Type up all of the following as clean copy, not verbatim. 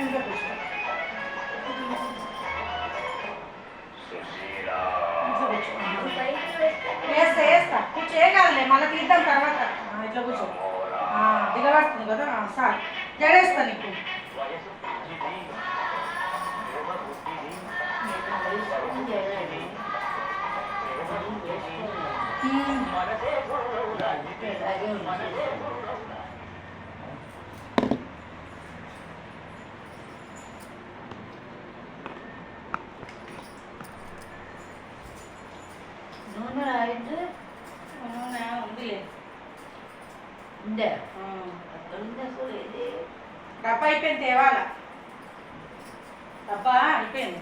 ఇంకా కూర్చో. వేస్తా వేస్తా కూర్చో, ఏ కాదులే, మళ్ళీ తీద్దాం తర్వాత. ఇట్లా కూర్చో, దిగబడుతుంది కదా సార్. జడేస్తా నీకు. నూనె ఉందిలే. ఉందే అసలు ఇది డబ్బా అయిపోయింది, తేవాలా. డబ్బా అయిపోయింది.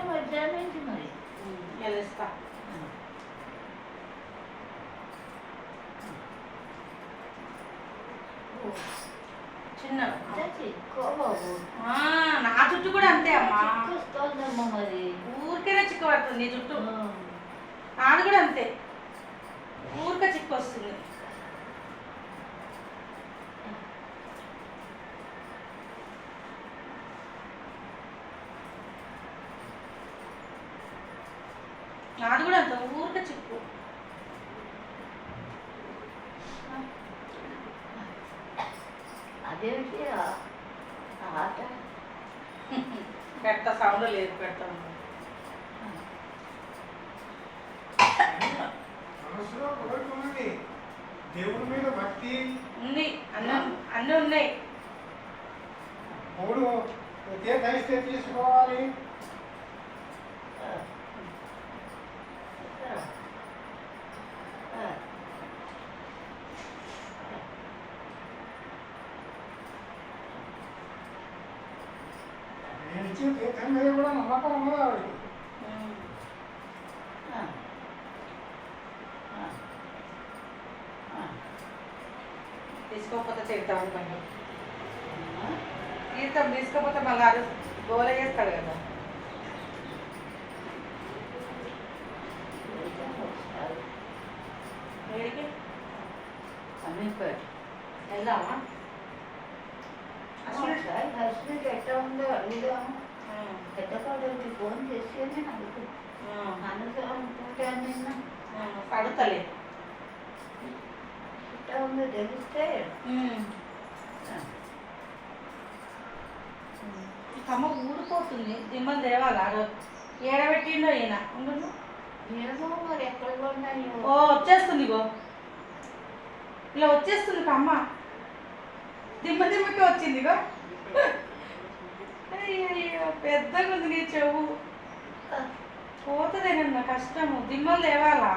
మధ్యాహ్నం మరి వెళ్ళిస్తా. చిన్న నా జుట్టు కూడా అంతే అమ్మా, మరి ఊరికేనే చిక్కు పడుతుంది నీ జుట్టు. నాది కూడా అంతే, ఊరికే చిక్కు వస్తుంది. నాది కూడా అంత ఊరికే చిక్కు. అదేంటి ఆట పెడతా, సౌండ్ లేదు, పెడతా. దేవుడి మీద భక్తి ఉంది, అన్నీ ఉన్నాయి. మూడు తీర్థ తీసుకోవాలి. నేను ఇచ్చిన తీర్థం మీద కూడా నమ్మకం ఉన్నది ఆవిడకి. తీసుకోకపోతే తీర్థం అనుకోండి. తీర్థం తీసుకోకపోతే మళ్ళీ గోల చేస్తాడు కదా. వేడికి వెళ్దామా? హస్బెండ్ ఎట్లా ఉందో అడుగుదాం. పెద్దవాళ్ళకి ఫోన్ చేసి నేను అనుకుంటాను. నిన్న అడుగుతలే ఎట్లా ఉందో తెలిస్తే అమ్మ ఊడిపోతుంది. దిమ్మలు తేవాలా? ఏడబెట్టిండో ఈయన ఉండదు. ఏమో మరి ఎక్కడ కొన్నాయో. ఓ వచ్చేస్తుంది, ఇగో ఇలా వచ్చేస్తుంది అమ్మ. దిమ్మకి వచ్చింది ఇగో. అయ్యో పెద్దగా ఉంది నీ చెవు. పోతుందేనన్న కష్టము. దిమ్మలు తేవాలా?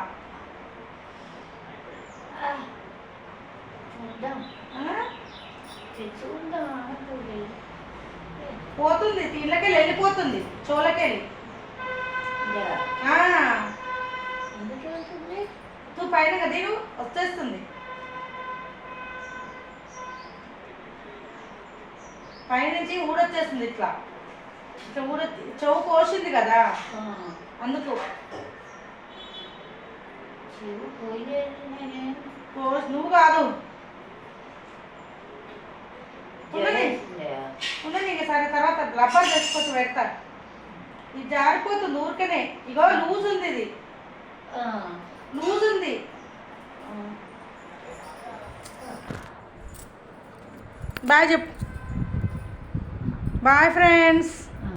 చూద్దాం తెచ్చుకుందాం. పోతుంది, తీళ్ళకెళ్ళి వెళ్ళిపోతుంది, చోలకెళ్ళి. ఎందుకు వెళ్తుంది? నువ్వు పైన కదా వచ్చేస్తుంది. పైనుంచి ఊడొచ్చేస్తుంది ఇట్లా. ఇట్లా చెవు కోసింది కదా, అందుకు. చెవు పోయలేదు నేనే. నువ్వు కాదు, ఉన్నది. సరే తర్వాత రబ్బర్ తెచ్చుకొచ్చి పెడతా. ఇది జారిపోతుంది ఊరికనే. ఇగో లూజ్ ఉంది, ఇది లూజ్ ఉంది. బాయ్ చెప్పు. Bye friends.